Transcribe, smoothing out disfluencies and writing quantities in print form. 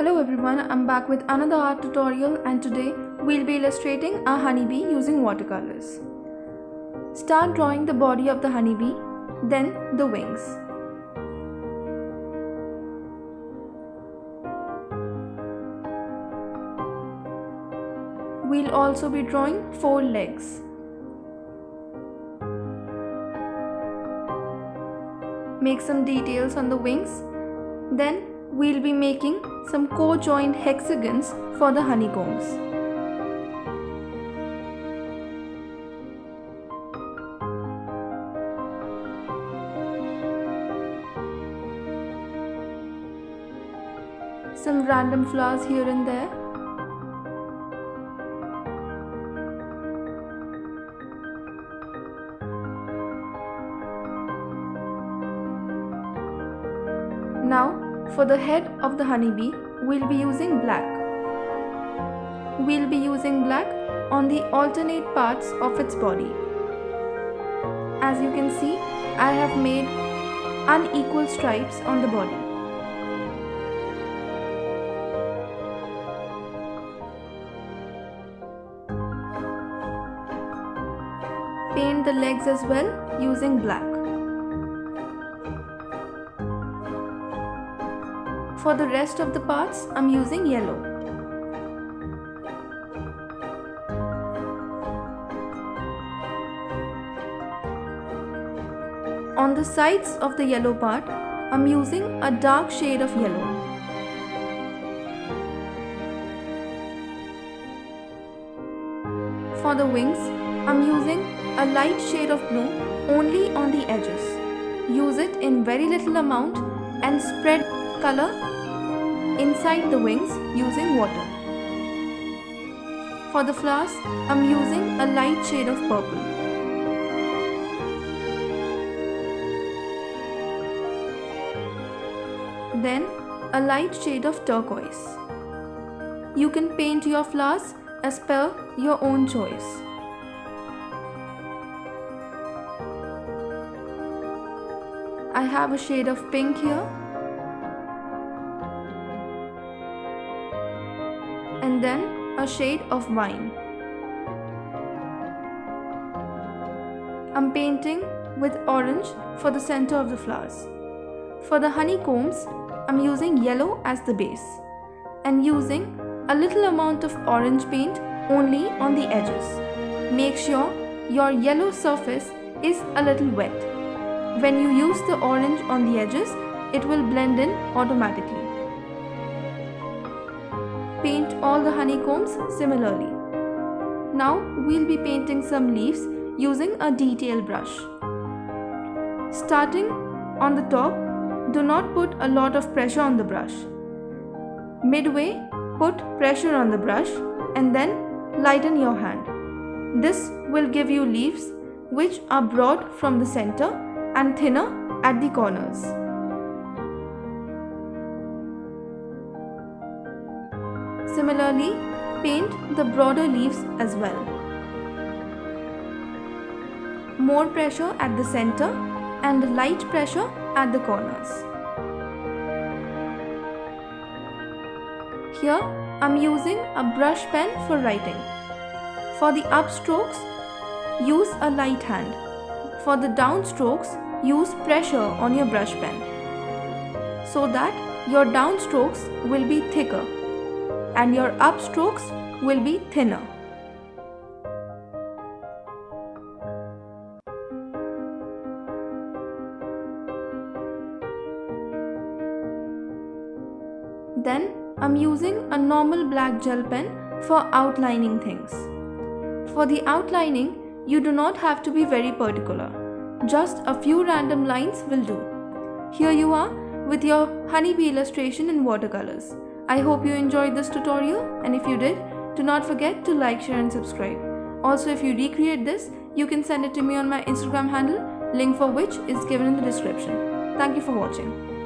Hello everyone, I'm back with another art tutorial and today we'll be illustrating a honeybee using watercolors. Start drawing the body of the honeybee, then the wings. We'll also be drawing 4 legs. Make some details on the wings. Then we'll be making some co-joined hexagons for the honeycombs. Some random flowers here and there. Now, for the head of the honeybee, we'll be using black. We'll be using black on the alternate parts of its body. As you can see, I have made unequal stripes on the body. Paint the legs as well using black. For the rest of the parts, I'm using yellow. On the sides of the yellow part, I'm using a dark shade of yellow. For the wings, I'm using a light shade of blue only on the edges. Use it in very little amount and spread color inside the wings using water. For the flowers, I'm using a light shade of purple. Then a light shade of turquoise. You can paint your flowers as per your own choice. I have a shade of pink here. And then a shade of wine. I'm painting with orange for the center of the flowers. For the honeycombs, I'm using yellow as the base and using a little amount of orange paint only on the edges. Make sure your yellow surface is a little wet. When you use the orange on the edges, it will blend in automatically. Paint all the honeycombs similarly. Now we'll be painting some leaves using a detail brush. Starting on the top, do not put a lot of pressure on the brush. Midway, put pressure on the brush and then lighten your hand. This will give you leaves which are broad from the center and thinner at the corners. Similarly, paint the broader leaves as well. More pressure at the center and light pressure at the corners. Here, I'm using a brush pen for writing. For the upstrokes, use a light hand. For the downstrokes, use pressure on your brush pen so that your downstrokes will be thicker and your upstrokes will be thinner. Then I'm using a normal black gel pen for outlining things. For the outlining, you do not have to be very particular. Just a few random lines will do. Here you are with your honeybee illustration in watercolors. I hope you enjoyed this tutorial, and if you did, do not forget to like, share and subscribe. Also, if you recreate this, you can send it to me on my Instagram handle, link for which is given in the description. Thank you for watching.